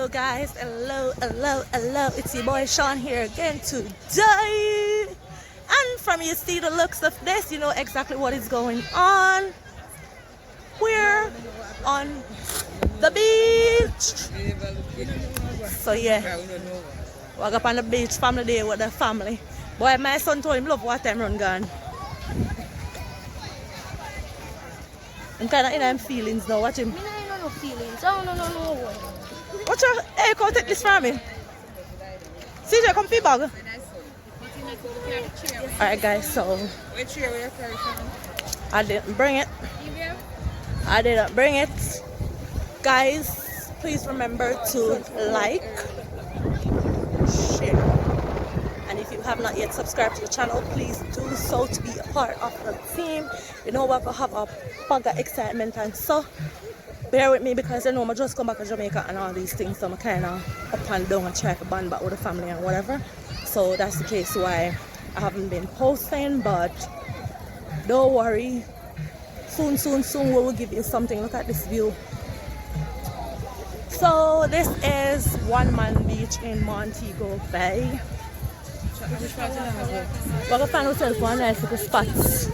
guys, hello, it's your boy Sean here again today. And from you see the looks of this, you know exactly what is going on. We're on the beach. So yeah, walk up on the beach, family day with the family. Boy, my son told him love what time run gone. I'm kind of in them feelings now, watch him. No feelings. Oh, no. Watch your hey, come take this from me. CJ, come feed bag. Alright guys, so I didn't bring it. Guys, please remember to like, share, and if you have not yet subscribed to the channel, please do so to be a part of the team. You know what, I have a bag of excitement, and so bear with me because I know I just come back to Jamaica and all these things, so I'm kind of up and down and try to bond back with the family and whatever. So that's the case why I haven't been posting, but don't worry, soon we will give you something. Look at this view. So this is One Man Beach in Montego Bay. We're going to find ourselves one nice little spots.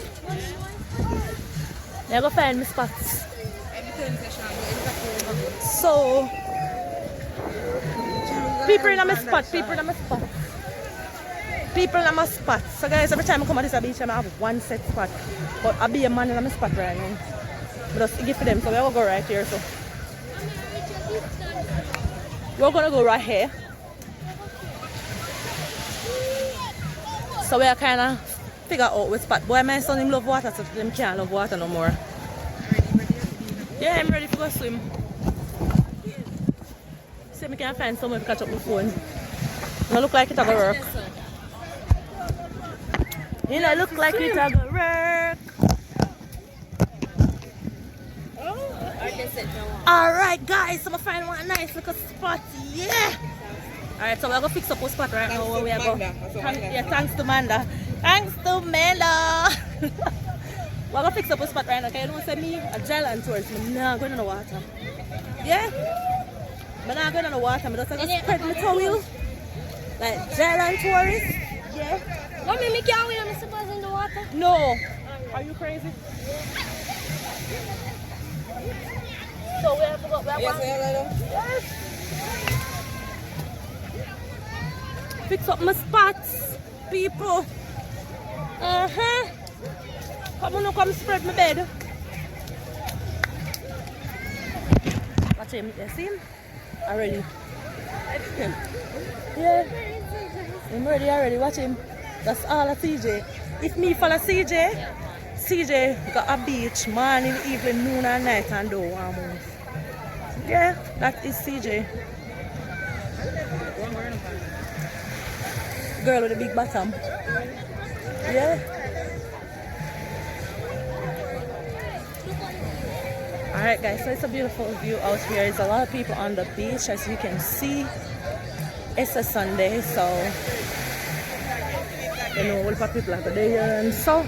We're going to find me spots. So people in my spot. So guys, every time I come to this beach I have one set spot. But I'll be a man in my spot right now. But just give for them, so we're gonna go right here. So we're gonna go right here. So we're kinda figure out which spot. Boy, my son him love water, so them can't love water no more. Yeah, I'm ready to go swim. See if I can find somewhere to catch up my phone. It look like it's gonna work. You know, look like it's gonna work. Alright guys, so I'm gonna find one nice little spot. Yeah! Alright, so we're gonna fix up our spot right now where we are going. Thanks to Manda. We're gonna fix up a spot right now. Can you know say me a gel and tourist? I'm not going in the water. Yeah? I'm not going in the water. I'm just gonna spread my towel. Like gel and tourist. Yeah. What me can't win? I'm supposed in the water? No. Are you crazy? So we have to go. Yes. Fix up my spots, people. Come spread my bed. Watch him, you see him? Already. Yeah. I'm ready already, watch him. That's all of CJ. If me follow CJ got a beach morning, evening, noon and night and do one move. Yeah, that is CJ. Girl with a big bottom. Yeah. Alright guys, so it's a beautiful view out here. There's a lot of people on the beach, as you can see. It's a Sunday, so you know, a lot of people are there, and so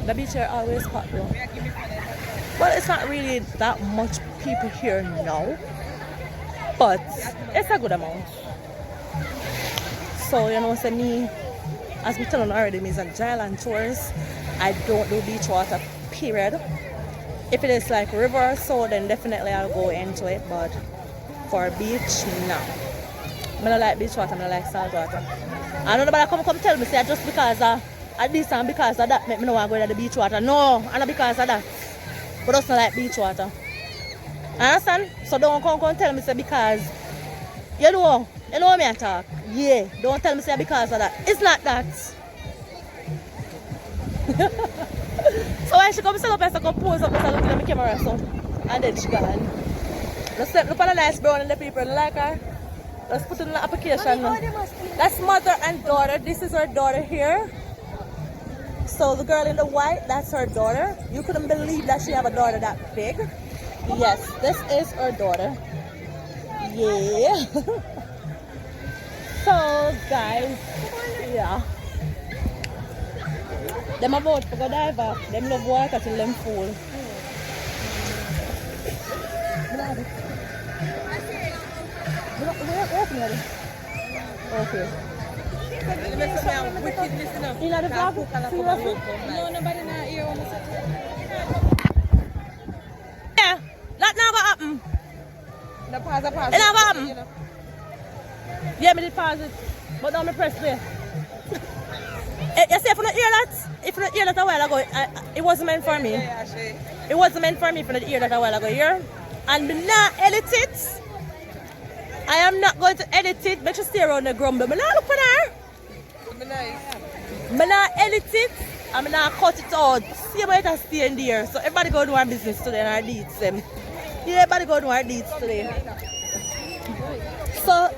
the beach here always packed though. Well, it's not really that much people here now, but it's a good amount. So you know, say me, as we telling already, me is a Giant tourist. I don't do beach water, period. If it is like river or so, then definitely I'll go into it, but for beach, no. I don't like beach water, I like salt water. I don't know, but come tell me, say just because of this and because of that, make me know I'm going to the beach water. No, and not because of that. But just not like beach water. Understand? So don't come tell me, say because, you know me I talk. Yeah, don't tell me, say because of that. It's not that. So when she comes to the place, I come pose up and look at the camera, so, and then she gone. Let's look at the nice brown and the people like her. Let's put it in the application. That's mother and daughter. This is her daughter here. So the girl in the white, that's her daughter. You couldn't believe that she have a daughter that big. Yes, this is her daughter. Yeah. So guys, yeah. Them about to go dive off. Them love water till them full. open it. Okay. In the vlog? Seriously? No, nobody not here. Yeah. That not gonna happen. The pause. It not gonna happen. Yeah, me did pause it. But now me press play. You see, if you don't hear that, a while ago, it wasn't meant for me. It wasn't meant for me if you don't hear that a while ago, here. And me not edit it. I am not going to edit it, but just stay around the grumble. Me not look for her. Me not edit it, and me not cut it out. See about it stay in there. So everybody go do our business today and our deeds them. Yeah, everybody go do our deeds today. So,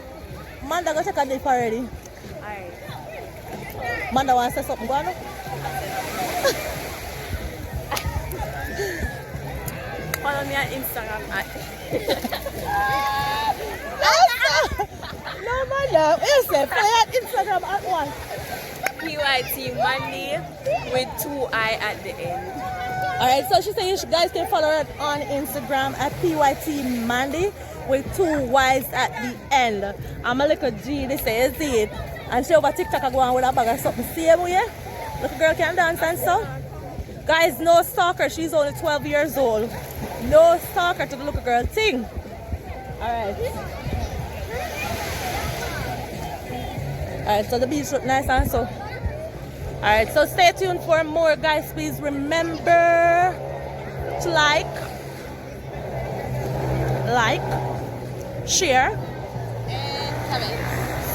Manda go check a dip already. Alright. Manda wants to say something, go on. Follow me on Instagram. No, Manda. You say, follow on Instagram at what? PYT Monday with 2I at the end. Alright, so she said you guys can follow her on Instagram at PYT Mandy with 2 Y's at the end. I'm a little G, they say, you see it. And she over TikTok I go on with a bag or something. Same way. Little girl can dance and so. Guys, no stalker. She's only 12 years old. No stalker to the little girl thing. Alright. Alright, so the beach look nice and so. Alright, so stay tuned for more, guys. Please remember to like, share, And comment.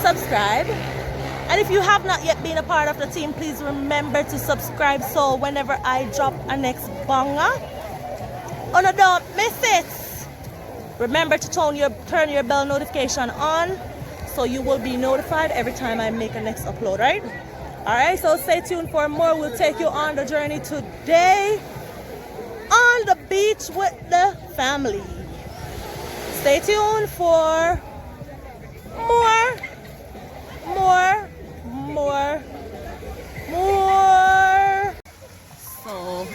subscribe. And if you have not yet been a part of the team, please remember to subscribe so whenever I drop a next banger, don't miss it. Remember to turn your bell notification on so you will be notified every time I make a next upload, right? Alright, so stay tuned for more. We'll take you on the journey today on the beach with the family. Stay tuned for more. So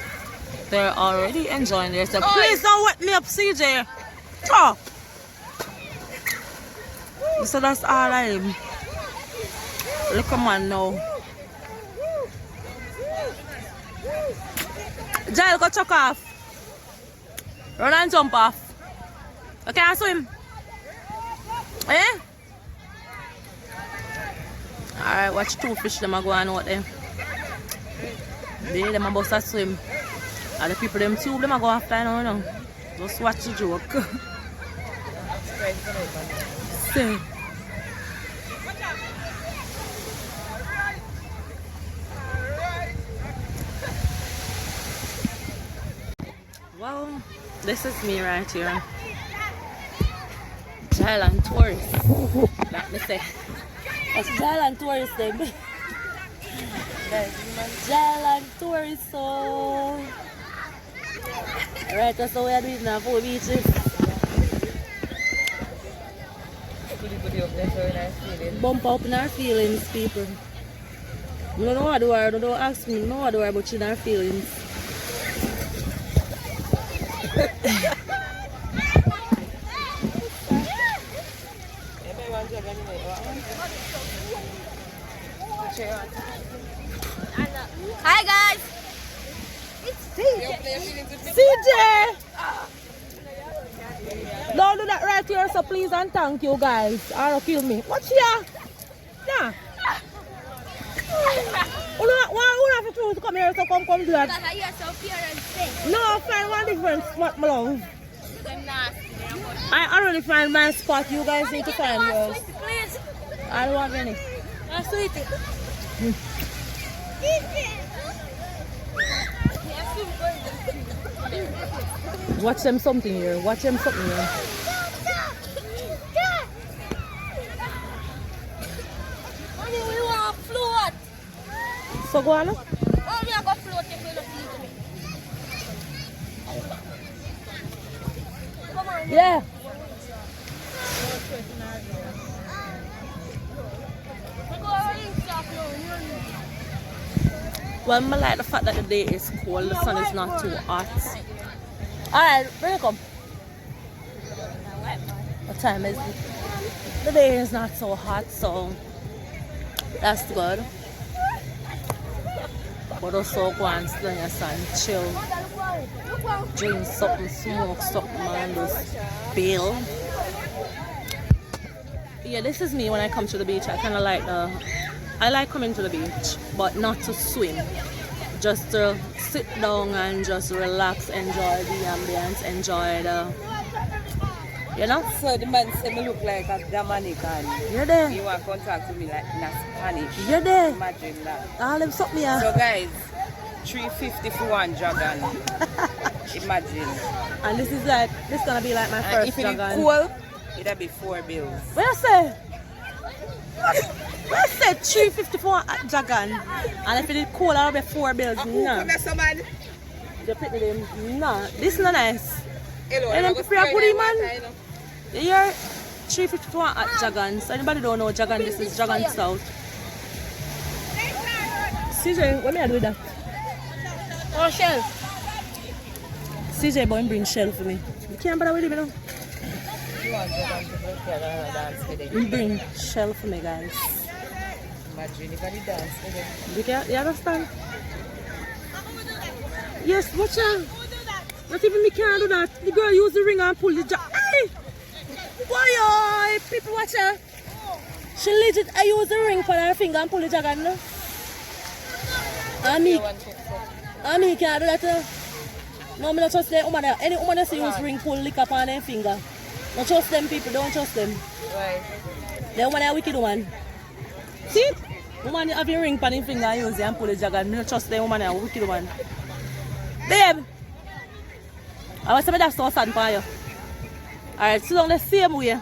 they're already enjoying themselves. Please don't wet me up, CJ. Oh. So that's all I am. Look at man now. Jail, go chuck off. Run and jump off. Okay, I swim. Eh? Alright, watch 2 fish them are going out there. They them about to swim. And the people them tube them are go after now, you know. Just watch the joke. See. Well, this is me right here. Thailand tourist. Let me say. That's Thailand tourist them. Thailand tourist, so. Right, that's how we are doing now, 4 beaches. Bump up in our feelings, people. I don't know what do I, don't ask me, no what do I, but in our feelings. Hi guys. CJ! Don't do that right here, so please and thank you guys. Or don't kill me. What's here? Yeah. Who have to choose to come here so come do that? Because I hear some parents say. No, find one different spot, my love. Them nasty. I already find my spot. You guys need to find yours. Please. I don't want any. Sweetie. Watch them something here. Watch them something here. Mommy, we want to float. So go on. Mommy, I got float if we don't feed me. Come on. Yeah. Well, I like the fact that the day is cold, the sun is not too hot. Alright, bring it up. What time is it? the day is not so hot, so that's good. But also go and sit on your sun, chill, drink something, smoke something, and just bail. Yeah, this is me when I come to the beach. I kind of like I like coming to the beach, but not to swim. Just to sit down and just relax, enjoy the ambience, enjoy the, you know? So the man said me look like a Dominican. You're there. You want to contact to me like in Spanish. You're there. Imagine that. All them something here. So guys, 350 for one dragon. Imagine. And this is like, this gonna be like my And first if it dragon. is cool, it'll be 4 bills. What you say? What you say? 354 dragon. And if it is cool, I'll be 4 bills. No. You pick me them. No. This is not nice. Hello, And then prepare goodie, man. You hear? 354 at Jagan. So anybody don't know Jagan, this is Jagan South. CJ, what may I do with that? Oh, shell. CJ, boy, bring shell for me. You can't bother with him, you know? You bring shell for me, guys. Imagine if I dance with him. You understand? Yes, watch out. Not even me can't do that. The girl use the ring and pull the jack. Hey! Boy, people watch her. She legit, I use the ring for her finger and pull the dragon. No? And me can't do that. No, I don't trust them woman. Any woman that use ring, pull, lick up on their finger. Don't trust them people, don't trust them. Why? The woman are wicked woman. See? Woman have your ring on your finger and use it and pull the dragon. I don't trust them woman are wicked woman. Babe! I was saying that's so sad for you. Alright, sit down the same way.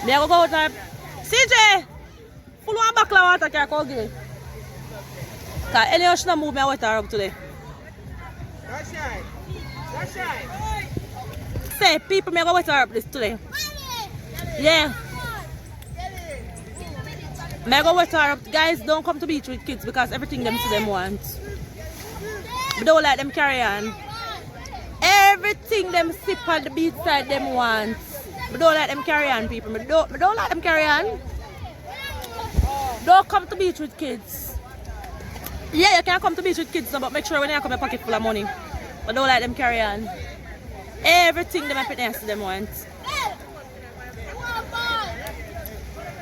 Me I go out there. CJ! Full one buckle of water can I call you. Because any of you move me I wet her up today. That's right. That's right. Say, people me I go wet her up this today. Yeah. Me I go wet her up. Guys, don't come to beach with kids because everything them see them want. We don't let them carry on. Everything them sip on the beach side them want. We don't let them carry on, people. We don't let them carry on. Don't come to beach with kids. Yeah, you can come to beach with kids, but make sure when you come a pocket full of money. But don't let them carry on. Everything them up in next to them want.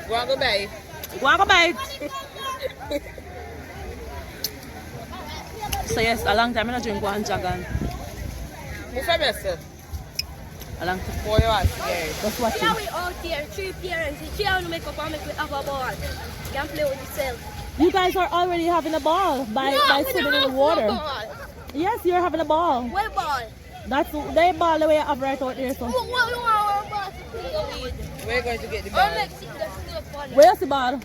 Go and go buy. Go and go buy it. So yes, a long time I don't drink one jagan. What's your best? A long time. For your ass, yeah. Just watching. Now we out here, 3 parents. If you want to make up and make we have a ball, you can play with yourself. You guys are already having a ball by swimming in the water. Yes, you're having a ball. What ball? That's the ball the way I have right out there. So. What ball? We're going to get the ball. Where's the ball?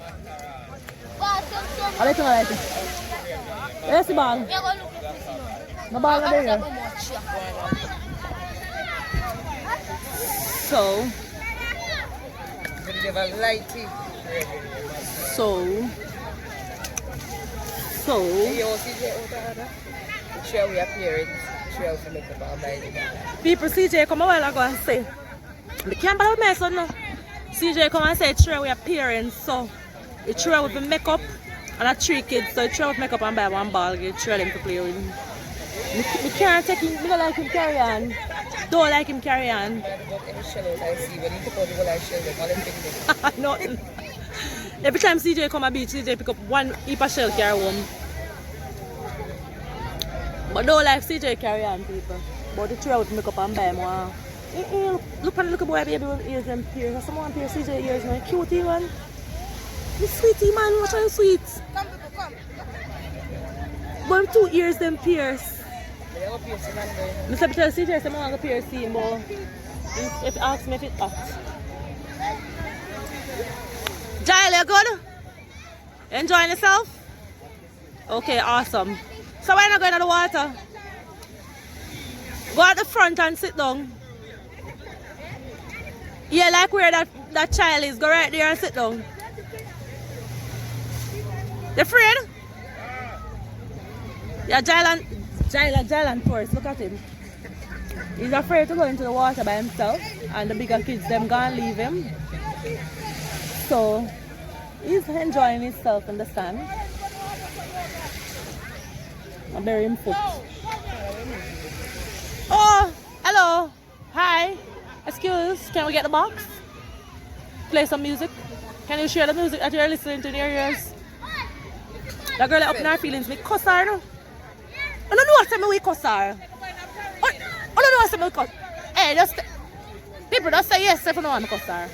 I'll let you know later. Where's the ball? The ball over there. So. People, CJ come a while ago and say, I can't believe my son now. CJ come and say, try with parents, so you try with the makeup and I 3 kids, so you try with makeup and buy one ball, you try them to play with him. We can't take him, we don't like him carry on. Don't like him carry on. Nothing. Every time CJ come a beach, CJ pick up one heap of shell carry home. But don't like CJ carry on, people. But the try with makeup and buy more. Look at the little boy baby with ears and pierce. Someone pierce CJ ears now. Cutie man. You sweetie man, watch how sweet. Come, people, come. But 2 ears them pierce. Mr. Tell CJ say I want to pierce him, but if you ask me if it's hot. Jael, you good? Enjoying yourself? Okay, awesome. So why not going to the water? Go at the front and sit down. Yeah, like where that child is. Go right there and sit down. You afraid? Yeah, Jalen first. Look at him. He's afraid to go into the water by himself. And the bigger kids, them gonna leave him. So he's enjoying himself in the sun. I'm burying him foot. Oh, hello. Hi. Excuse, can we get the box? Play some music. Can you share the music that you're listening to in your ears? That girl up in her feelings, me cuss her. No? I don't know what time we cuss her. I don't know what time we cuss. Hey, just people just say yes if you know I'm cuss her.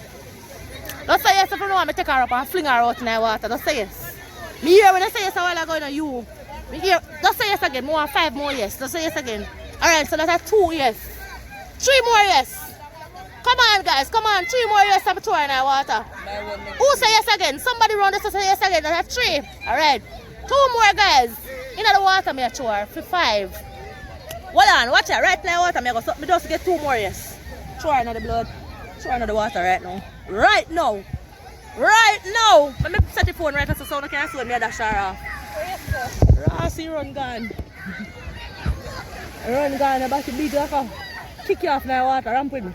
Just say yes if you know I'm take her up and fling her out in the water. Just say yes. Me hear when I say yes a while ago, you. Me hear, just say yes again. More 5 more yes. Just say yes again. Alright, so that's 2 yes. 3 more yes. Come on guys, come on. 3 more yes I'm throwing in the water. Who say yes again? Somebody round this say yes again. That's 3. Alright. 2 more guys. In the water me a throw for 5. Hold on, watch it. Right now water me go. So me just get 2 more yes. Throw her in the blood. Throw her in the water right now. Right now. Right now. Let me set the phone right so someone can see me a dash her off. Rossi run gone. Run gone about the beach like a kick you off in the water. Ramp with me.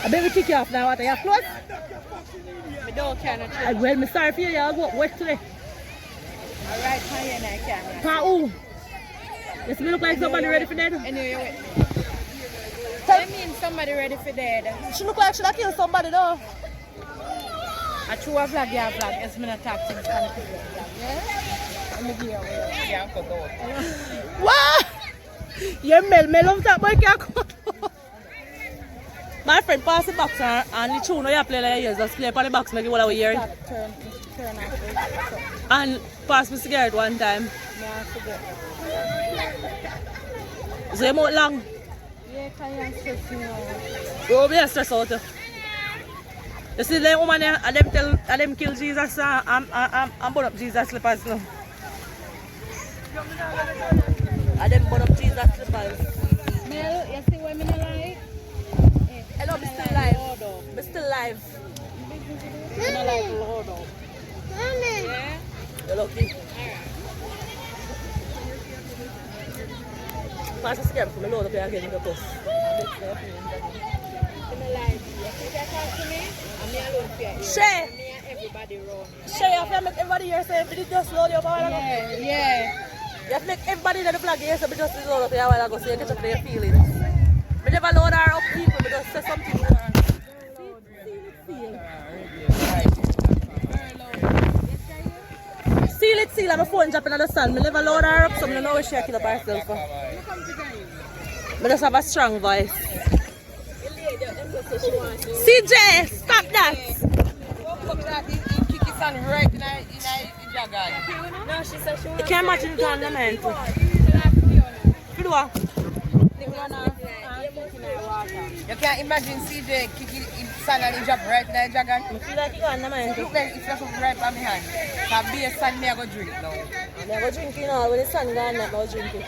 I baby kick you off in the water. You float? I don't care. Well, I'm sorry for you. I'll go wet today. Alright, fine, and I can. Pa, does me look like somebody ready for dead? Anyway, you wait. I mean somebody ready for dead. She look like she done kill somebody though. I threw a flag, yeah, flag. It's been attacked since yeah? Let me give you a yeah, Uncle go. What? Yeah, Mel of that boy can't cut out. My friend pass the box and the tune you play like years. Just play upon the box, make it what I was hearing. Turn off. And pass me cigarette one time. So you mouth long? Yeah, can you stress me out? You be stressed out. You see the woman there, and them kill Jesus and burn up Jesus slippers now. And them burn up Jesus slippers. Mel, you see what I mean like? Hello, I'm still live. I'm still live. I like Lord. Yeah? You're lucky. Pass the cigarette for me, load up here again in the bus. Share. Share, you have to make everybody here say, if you just load your power. Yeah, yeah. You have to make everybody that the flag here say, just load up here a while ago so you get to their feelings. We never load her up people, we just say something to her. Seal it, seal. My phone dropping on the sun. I never load her up, so I know where she kill up herself. I just have a strong voice. CJ, stop that! No, she said she You can't imagine the ornament. You can't imagine CJ kicking in sand and he drop right in the dragon. I feel like you ornament. Look like it's just right by my hand. So be a sand me I go drink now. I go drinking now. When the sun gone, I go drinking.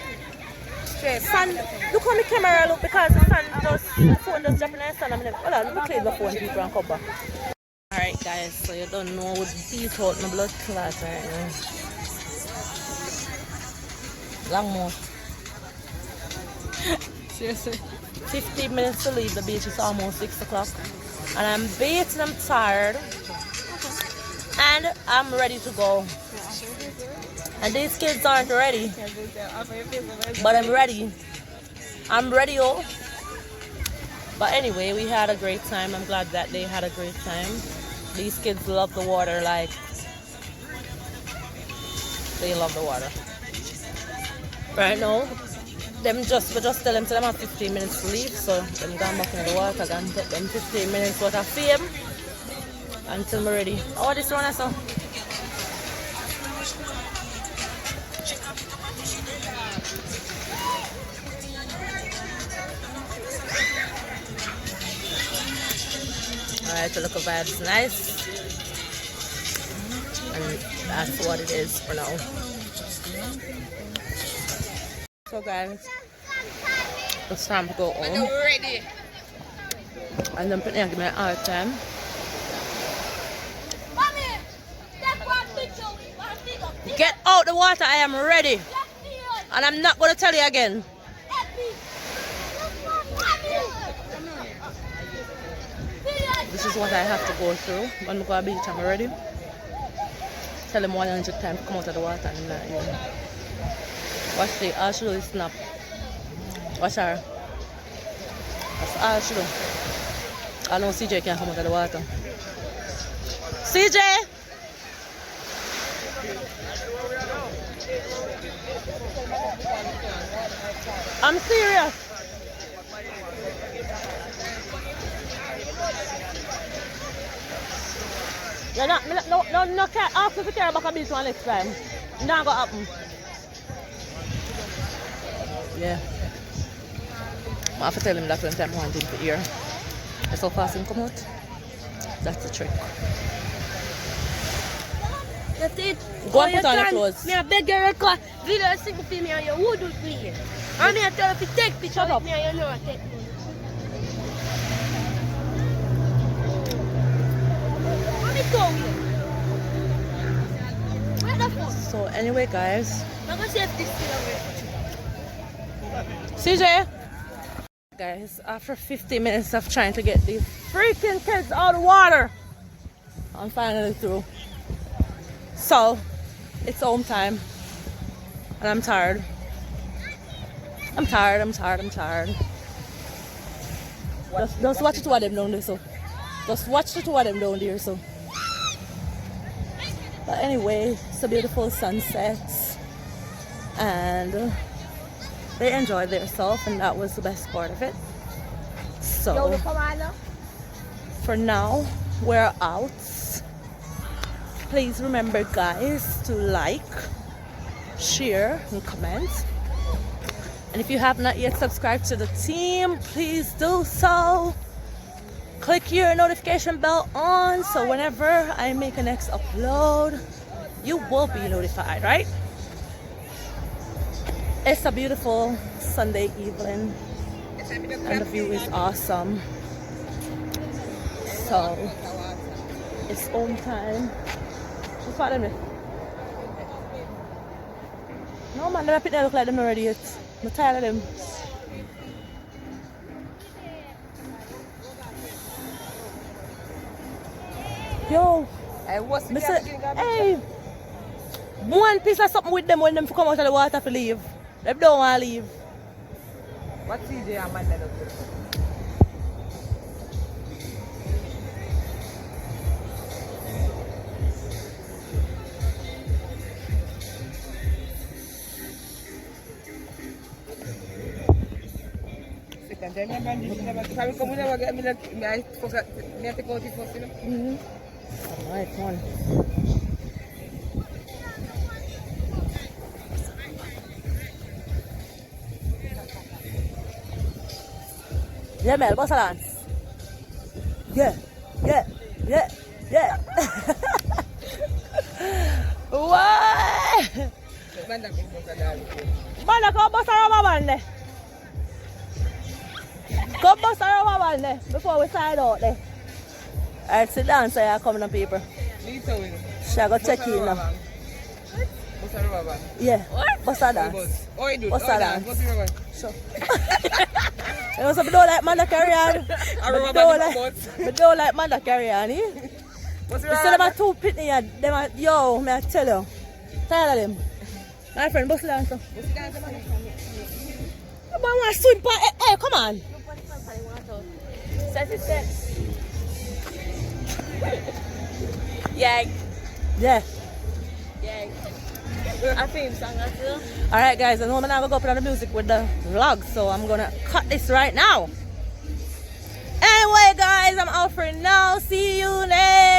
Sun, look how my camera look because the sun just, the phone just dropping in the sun. Hold on, let me clean the phone people and come back. Alright guys, so you don't know what's beat out my blood clot right now. Long mouth. seriously. 15 minutes to leave the beach, it's almost 6 o'clock. And I'm beaten, I'm tired. And I'm ready to go. And these kids aren't ready. But I'm ready. I'm ready, oh. But anyway, we had a great time. I'm glad that they had a great time. These kids love the water like they love the water. Right now, we just tell them to them have 15 minutes to leave, so them gone back in the water, gonna take them 15 minutes worth of fame until we're ready. Oh, this one also. Alright, the look of vibes nice. And that's what it is for now. So guys, it's time to go home. Ready. And then Brittany give me a hard time. Get out the water, I am ready. And I'm not going to tell you again. this is what I have to go through. When I go to the beach, I'm ready. Tell them 100 times to come out of the water and not even. Watch the all she do is snap. Watch her. That's all she do. I know CJ can't come out of the water. CJ! I'm serious. You're not, no, can't ask if you care about a beach one next time. Not gonna happen. Yeah. I have to tell him that when time I want him to hear. That's how fast him come out. That's the trick. That's it. Go and put on your clothes. Me a beg you record video sing for me and you would do please. And me a tell you to take picture with me and you know take me. So anyway guys, I'm gonna save this thing CJ guys, after 50 minutes of trying to get these freaking kids out of the water, I'm finally through. So it's home time and I'm tired. I'm tired. Just watch the two of them down there, so just watch the two of them down there, so. But anyway, it's a beautiful sunset and they enjoyed themselves and that was the best part of it. So for now, we're out. Please remember guys to like, share and comment. And if you have not yet subscribed to the team, please do so. Click your notification bell on so whenever I make a next upload, you will be notified, right? It's a beautiful Sunday evening and the view is awesome. So it's home time. What's that them? No man, them look like them already yet. I'm tired of them. Yo, hey, one piece of something with them when them come out of the water to leave. They don't want to leave. What's CJ and Amanda do? Alright, come on. Yeah, Mel, what's a dance? Yeah. What? Banda, come bust around my band. Come bust around my band before we side out there. Alright, sit down so you're coming on people. Shall I go check in now? Yeah. What? What's that dance? What's that dance? Sure. You know something don't like man that carry on? I don't like man that carry on, eh? You see them are two pitney here, them are, yo, may I tell you. Tired of them. My friend, bust down so. You want to swim, hey, come on. Yeah. I think song too. Alright guys, I know I'm not gonna go put on the music with the vlog, so I'm gonna cut this right now. Anyway guys, I'm out for now. See you next.